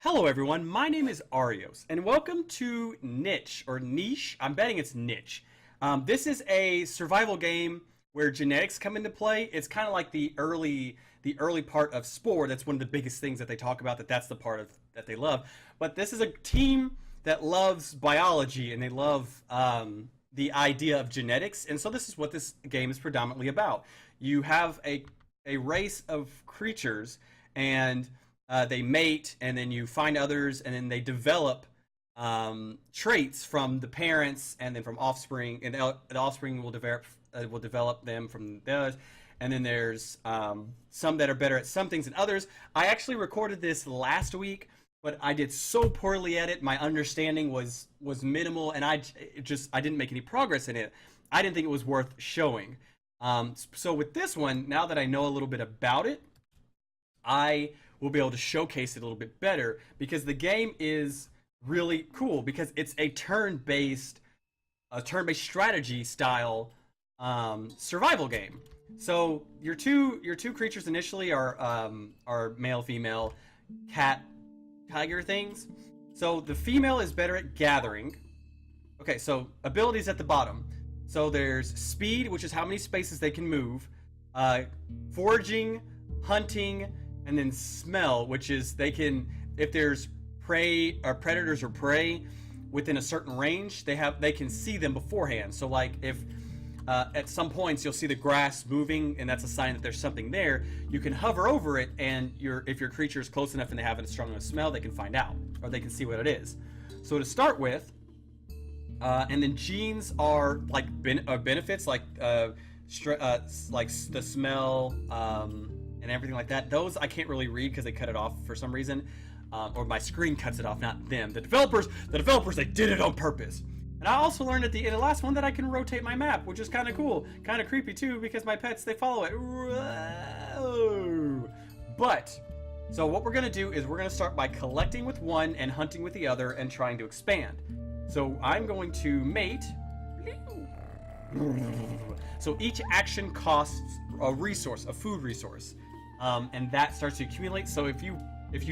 Hello everyone, my name is Arios, and welcome to Niche, or Niche. I'm betting it's Niche. This is a survival game where genetics come into play. It's kind of like the early part of Spore. That's one of the biggest things that they talk about, that's the part of that they love. But this is a team that loves biology, and they love the idea of genetics, and so this is what this game is predominantly about. You have a race of creatures, and they mate, and then you find others, and then they develop traits from the parents, and then from offspring, and the offspring will develop them from those. And then there's some that are better at some things than others. I actually recorded this last week, but I did so poorly at it. My understanding was minimal, and I didn't make any progress in it. I didn't think it was worth showing. So with this one, now that I know a little bit about it, I will be able to showcase it a little bit better, because the game is really cool because it's a turn-based strategy style survival game. So your two creatures initially are male female cat tiger things. So the female is better at gathering. Okay, so abilities at the bottom. So there's speed, which is how many spaces they can move, foraging, hunting, and then smell, which is they can, if there's prey or predators or prey within a certain range, they can see them beforehand. So like if at some points you'll see the grass moving, and that's a sign that there's something there, you can hover over it, and if your creature is close enough and they have a strong enough smell, they can find out, or they can see what it is. So to start with, and then genes are like benefits, like the smell, and everything like that. Those I can't really read because they cut it off for some reason, or my screen cuts it off, not them. The developers, they did it on purpose. And I also learned at the end of the last one that I can rotate my map, which is kind of cool, kind of creepy too, because my pets, they follow it. But so what we're gonna do is we're gonna start by collecting with one and hunting with the other and trying to expand. So I'm going to mate. So each action costs a resource, a food resource. And that starts to accumulate. So if you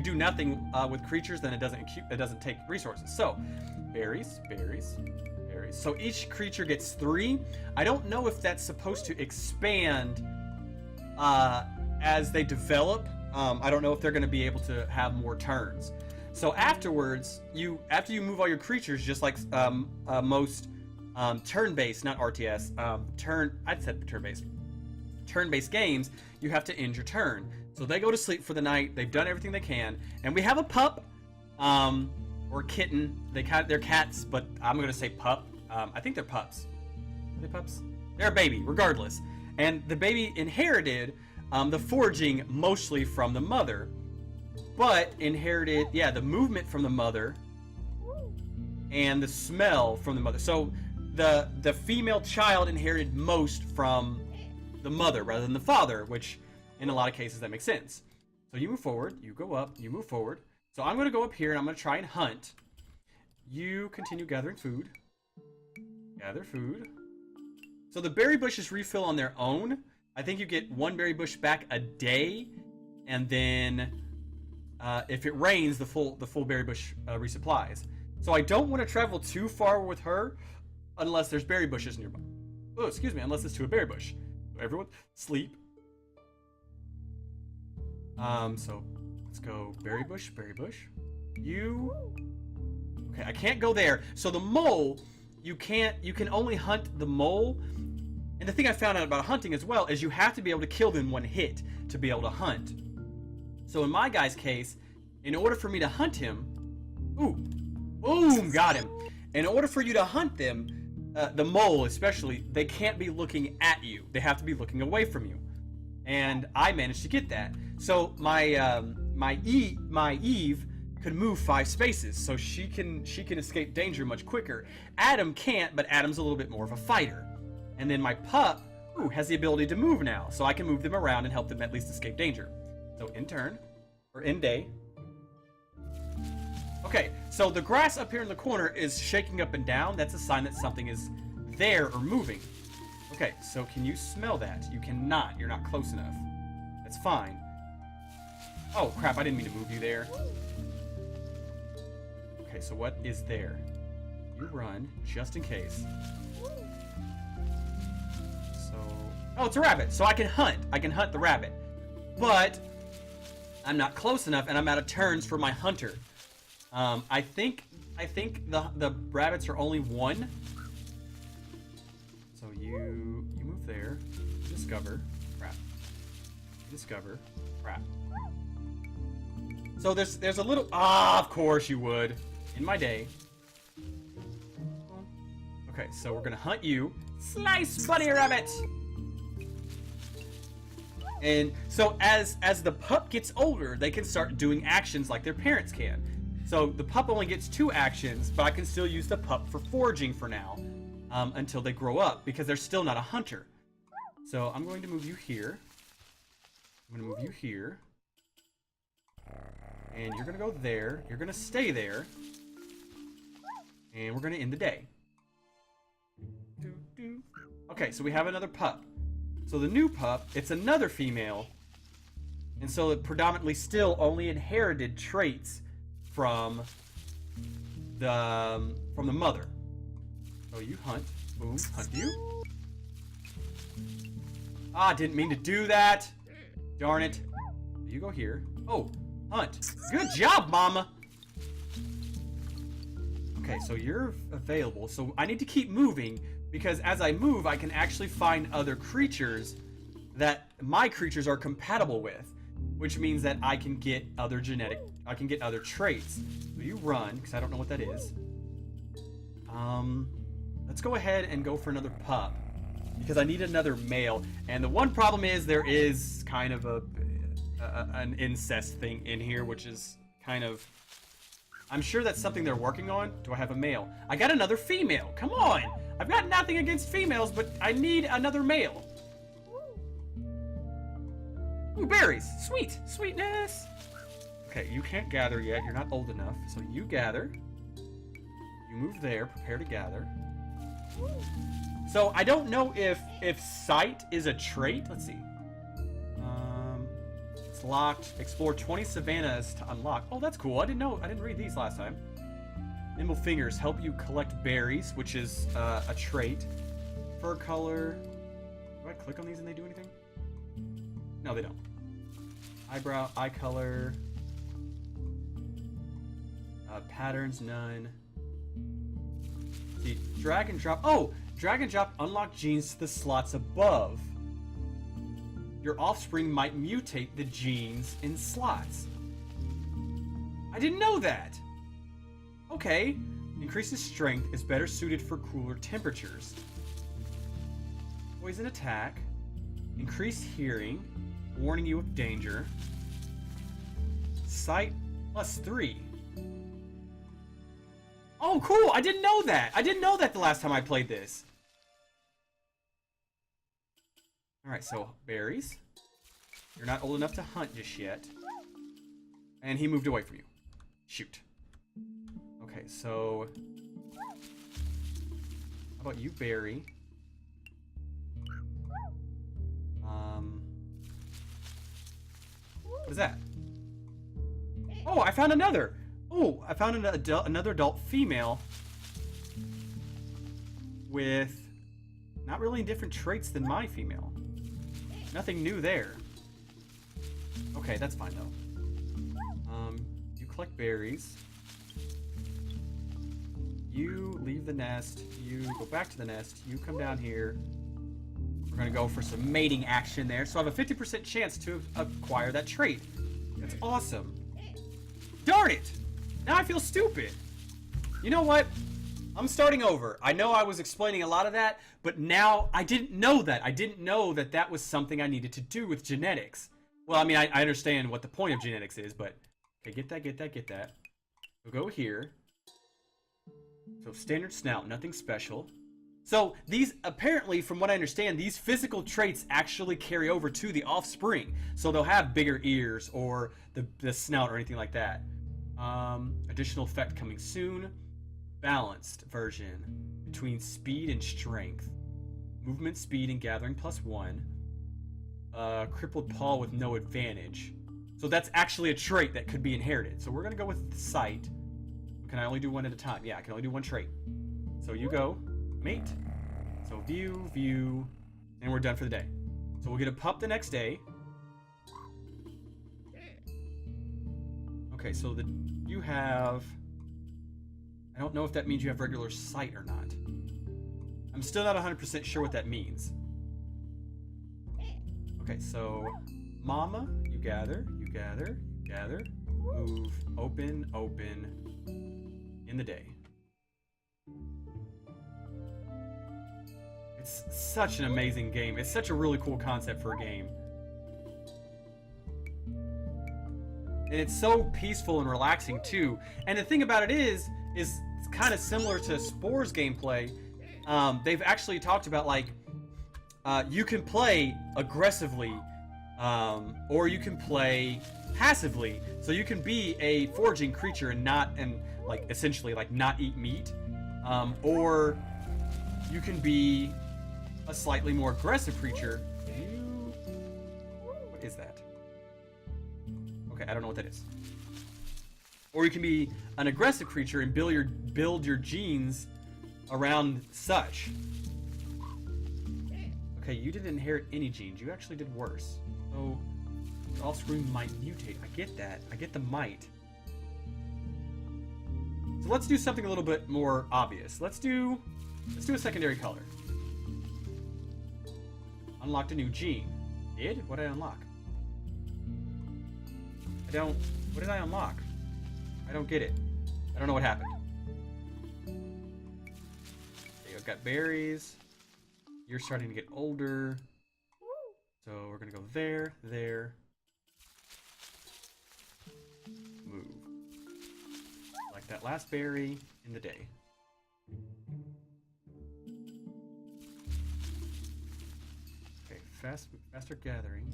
do nothing with creatures, then it doesn't take resources. So berries. So each creature gets 3. I don't know if that's supposed to expand as they develop. I don't know if they're going to be able to have more turns. So afterwards, after you move all your creatures, just like most turn-based, not RTS, I'd said turn-based. Turn-based games, you have to end your turn. So they go to sleep for the night. They've done everything they can, and we have a pup, or kitten. They're cats, but I'm gonna say pup. I think they're pups. Are they pups? They're a baby, regardless. And the baby inherited the foraging mostly from the mother, but inherited, the movement from the mother and the smell from the mother. So the female child inherited most from the mother rather than the father, which in a lot of cases that makes sense. So you move forward, you go up, you move forward. So I'm going to go up here and I'm going to try and hunt. You continue gathering food. Gather food. So the berry bushes refill on their own. I think you get 1 berry bush back a day, and then if it rains, the full berry bush resupplies. So I don't want to travel too far with her unless there's berry bushes nearby. Oh, excuse me, unless it's to a berry bush. Everyone sleep. So let's go berry bush. Okay, I can't go there. So the mole, you can only hunt the mole. And the thing I found out about hunting as well is you have to be able to kill them in 1 hit to be able to hunt. So in my guy's case, in order for me to hunt him, boom, got him. In order for you to hunt them, the mole especially, they can't be looking at you. They have to be looking away from you. And I managed to get that. So my Eve could move 5 spaces, so she can escape danger much quicker. Adam can't, but Adam's a little bit more of a fighter. And then my pup has the ability to move now, so I can move them around and help them at least escape danger. So in turn, or in day. Okay, so the grass up here in the corner is shaking up and down. That's a sign that something is there or moving. Okay, so can you smell that? You cannot. You're not close enough. That's fine. Oh, crap, I didn't mean to move you there. Okay, so what is there? You run, just in case. So... Oh, it's a rabbit! So I can hunt. I can hunt the rabbit. But I'm not close enough, and I'm out of turns for my hunter. I think the rabbits are only one. So you move there. Discover. Crap. Discover. Crap. So there's a little... Ah, of course you would. In my day. Okay, so we're gonna hunt you. Slice, bunny rabbit! And so as the pup gets older, they can start doing actions like their parents can. So the pup only gets 2 actions, but I can still use the pup for foraging for now. Until they grow up, because they're still not a hunter. So I'm going to move you here. I'm going to move you here. And you're going to go there. You're going to stay there. And we're going to end the day. Okay, so we have another pup. So the new pup, it's another female. And so it predominantly still only inherited traits from the mother. So you hunt. Boom, hunt you. Ah, didn't mean to do that. Darn it. You go here. Oh, hunt. Good job, mama. Okay, so you're available. So I need to keep moving, because as I move, I can actually find other creatures that my creatures are compatible with, which means that I can get other other traits. So you run, because I don't know what that is. Let's go ahead and go for another pup, because I need another male. And the one problem is there is kind of an incest thing in here, which is kind of... I'm sure that's something they're working on. Do I have a male? I got another female. Come on! I've got nothing against females, but I need another male. Ooh, berries! Sweet! Sweetness! Okay, you can't gather yet. You're not old enough. So you gather. You move there. Prepare to gather. So I don't know if sight is a trait. Let's see. It's locked. Explore 20 savannas to unlock. Oh, that's cool. I didn't know. I didn't read these last time. Nimble fingers help you collect berries, which is a trait. Fur color. Do I click on these and they do anything? No, they don't. Eyebrow, eye color. Patterns, none. See, drag and drop. Oh, drag and drop unlock genes to the slots above. Your offspring might mutate the genes in slots. I didn't know that. Okay. Increases strength, is better suited for cooler temperatures. Poison attack. Increased hearing, warning you of danger. Sight +3. Oh, cool! I didn't know that! I didn't know that the last time I played this. Alright, so berries. You're not old enough to hunt just yet. And he moved away from you. Shoot. Okay, so... how about you, berry? What is that? Oh, I found another! Oh, I found another adult female with not really different traits than my female. Nothing new there. Okay, that's fine though. You collect berries. You leave the nest. You go back to the nest. You come down here. We're gonna go for some mating action there. So I have a 50% chance to acquire that trait. That's awesome. Darn it! Now I feel stupid. You know what? I'm starting over. I know I was explaining a lot of that, but now I didn't know that. I didn't know that that was something I needed to do with genetics. Well, I mean, I understand what the point of genetics is, but... okay, get that. We'll go here. So, standard snout, nothing special. So, these, apparently, from what I understand, these physical traits actually carry over to the offspring. So, they'll have bigger ears, or the snout, or anything like that. Additional effect coming soon. Balanced version between speed and strength. Movement, speed, and gathering +1. Crippled paw with no advantage. So that's actually a trait that could be inherited. So we're going to go with sight. can I only do one at a time? Yeah, I can only do one trait. So you go, mate. So view, view, and we're done for the day. So we'll get a pup the next day. Okay, so you have... I don't know if that means you have regular sight or not. I'm still not 100% sure what that means. Okay, so mama, you gather, you gather, you gather, move, open, open, in the day. It's such an amazing game. It's such a really cool concept for a game. And it's so peaceful and relaxing too. And the thing about it is it's kind of similar to Spore's gameplay. They've actually talked about like you can play aggressively or you can play passively. So you can be a foraging creature and like essentially like not eat meat, or you can be a slightly more aggressive creature. What is that? Okay, I don't know what that is. Or you can be an aggressive creature and build your genes around such. Okay, you didn't inherit any genes. You actually did worse. So your offspring might mutate. I get that. I get the might. So let's do something a little bit more obvious. Let's do a secondary color. Unlocked a new gene. Did? What did I unlock? What did I unlock? I don't get it. I don't know what happened. Okay, I've got berries. You're starting to get older. So we're gonna go there, there. Move. Like that last berry in the day. Okay, faster gathering.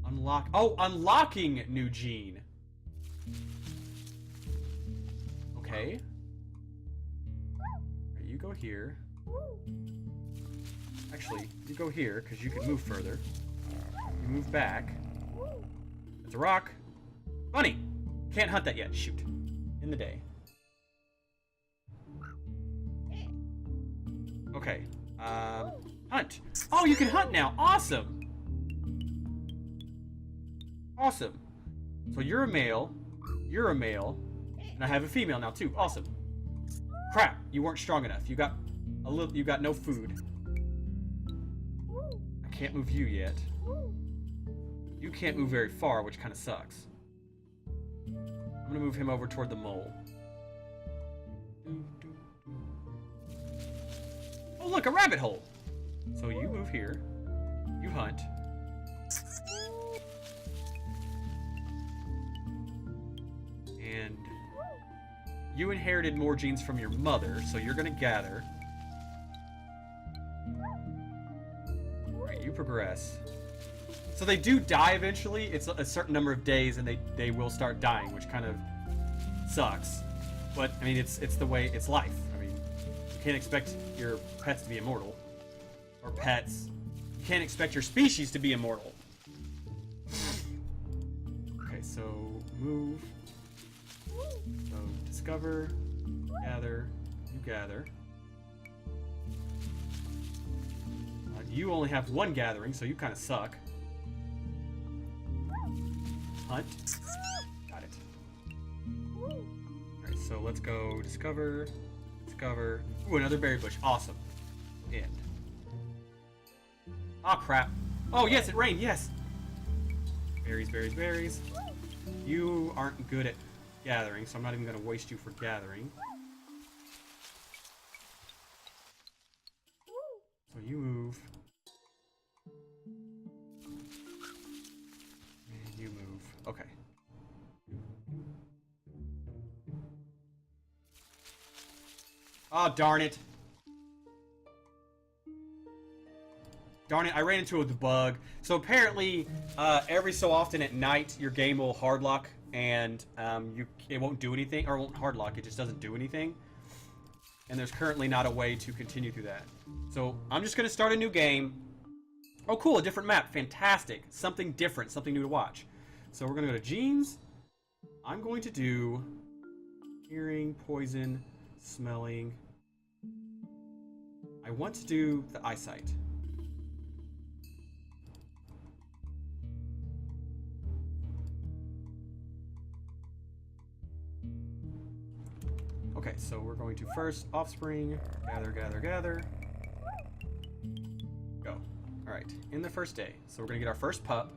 Unlocking new gene. Okay. Right, you go here. Actually, you go here because you can move further. You move back. It's a rock. Bunny! Can't hunt that yet. Shoot. In the day. Okay. Hunt. Oh, you can hunt now. Awesome. Awesome. So you're a male. You're a male. And I have a female now too. Awesome. Crap, you weren't strong enough. You got no food. I can't move you yet. You can't move very far, which kind of sucks. I'm gonna move him over toward the mole. Oh look, a rabbit hole. So you move here. You hunt. And you inherited more genes from your mother, so you're gonna gather. Alright, you progress. So they do die eventually. It's a certain number of days and they will start dying, which kind of sucks. But I mean it's the way it's life. I mean, you can't expect your pets to be immortal. Or pets. You can't expect your species to be immortal. Okay, so move. So discover, gather, you gather. You only have one gathering, so you kind of suck. Hunt. Got it. Alright, so let's go discover, discover. Ooh, another berry bush. Awesome. End. Oh crap. Oh yes, it rained, yes! Berries, berries, berries. You aren't good at gathering, so I'm not even going to waste you for gathering. So you move. And you move. Okay. Oh, darn it. Darn it, I ran into the bug. So apparently, every so often at night, your game will hardlock and it won't do anything, or it won't hardlock, it just doesn't do anything. And there's currently not a way to continue through that. So I'm just going to start a new game. Oh cool, a different map, fantastic. Something different, something new to watch. So we're going to go to Genes. I'm going to do Hearing, poison, smelling. I want to do the eyesight. Okay, so we're going to first offspring, gather, gather, gather. Go. Alright, in the first day. So we're gonna get our first pup.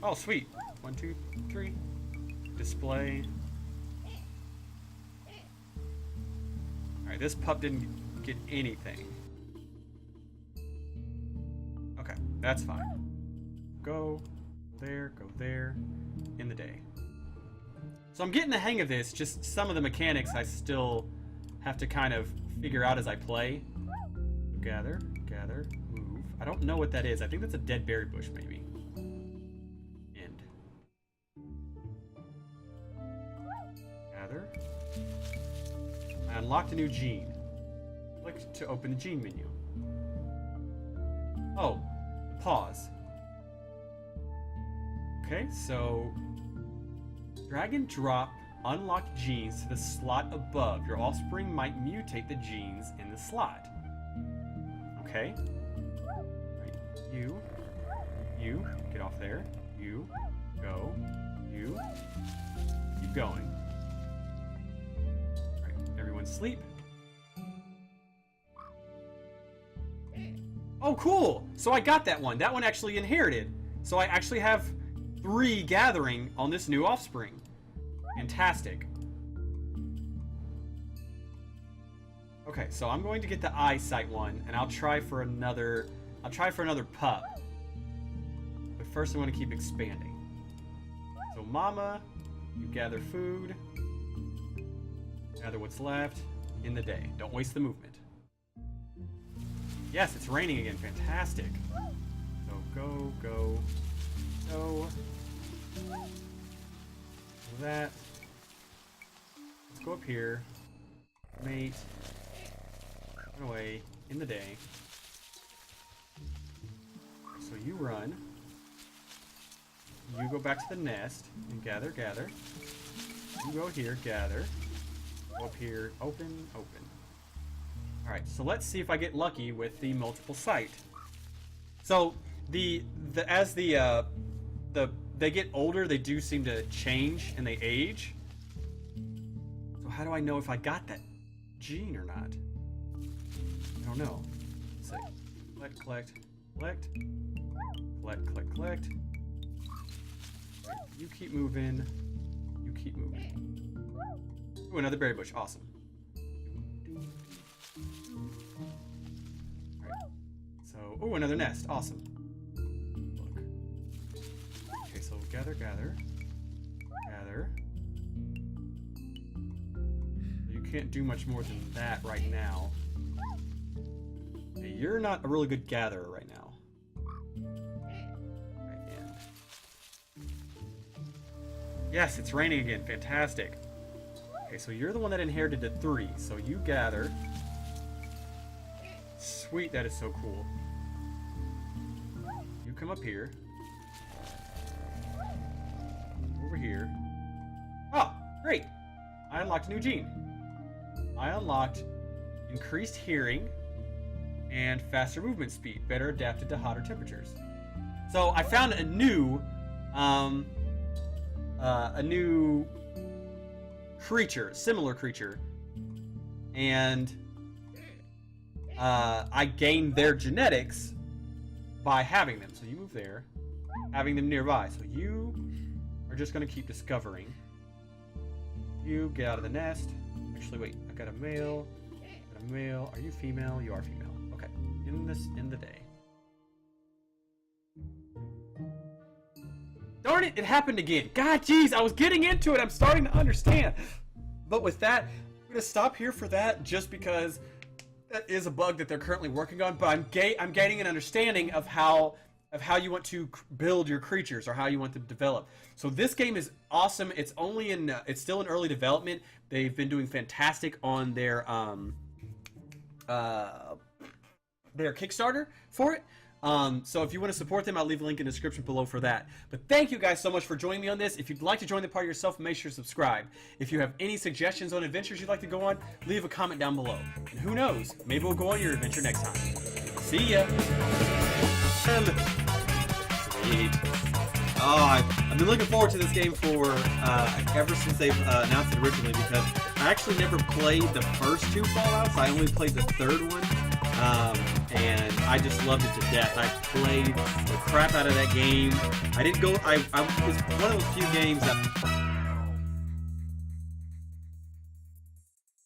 Oh, sweet. 1, 2, 3. Display. Alright, this pup didn't get anything. Okay, that's fine. Go there, in the day. So I'm getting the hang of this, just some of the mechanics I still have to kind of figure out as I play. Gather, gather, move. I don't know what that is. I think that's a dead berry bush, maybe. End. Gather. I unlocked a new gene. Click to open the gene menu. Oh, pause. Okay, so drag and drop unlocked genes to the slot above. Your offspring might mutate the genes in the slot. Okay. Right. You, get off there. You, go. You, keep going. All right, everyone sleep. Oh, cool! So I got that one. That one actually inherited. So I actually have 3 gathering on this new offspring. Fantastic. Okay, so I'm going to get the eyesight one, and I'll try for another pup. But first I want to keep expanding. So mama, you gather food. Gather what's left in the day. Don't waste the movement. Yes, it's raining again. Fantastic. So go, go, go. That. Let's go up here. Mate. Run away in the day. So you run. You go back to the nest and gather, gather. You go here, gather. Go up here, open, open. Alright, so let's see if I get lucky with the multiple site. So as they get older, they do seem to change and they age. So how do I know if I got that gene or not? I don't know. Let's see. Collect, collect, collect. Collect, collect, collect. Right, you keep moving. You keep moving. Ooh, another berry bush. Awesome. Alright. So, ooh, another nest. Awesome. Look. Okay, so gather, gather. Gather. You can't do much more than that right now. Okay, you're not a really good gatherer right now. Right, and... Yes, it's raining again. Fantastic. Okay, so you're the one that inherited the 3, so you gather. Sweet, that is so cool. You come up here. Over here. Oh, great! I unlocked a new gene. I unlocked increased hearing and faster movement speed, better adapted to hotter temperatures. So I found a new creature, similar creature, and I gained their genetics by having them. So you move there, having them nearby. So you are just going to keep discovering. You get out of the nest. Actually, wait. I got a male. Got a male. Are you female? You are female. Okay. In the day. Darn it! It happened again. God, jeez, I was getting into it. I'm starting to understand. But with that, I'm gonna stop here for that, just because that is a bug that they're currently working on. But I'm gaining an understanding of how you want to build your creatures or how you want them to develop. So this game is awesome. It's only it's still in early development. They've been doing fantastic on their Kickstarter for it. So if you want to support them, I'll leave a link in the description below for that. But thank you guys so much for joining me on this. If you'd like to join the party yourself, make sure to subscribe. If you have any suggestions on adventures you'd like to go on, leave a comment down below. And who knows, maybe we'll go on your adventure next time. See ya! Sweet. Oh, I've been looking forward to this game for ever since they've announced it originally, because I actually never played the first 2 Fallouts. I only played the 3rd one, and I just loved it to death. I played the crap out of that game. I didn't go. I was one of those few games that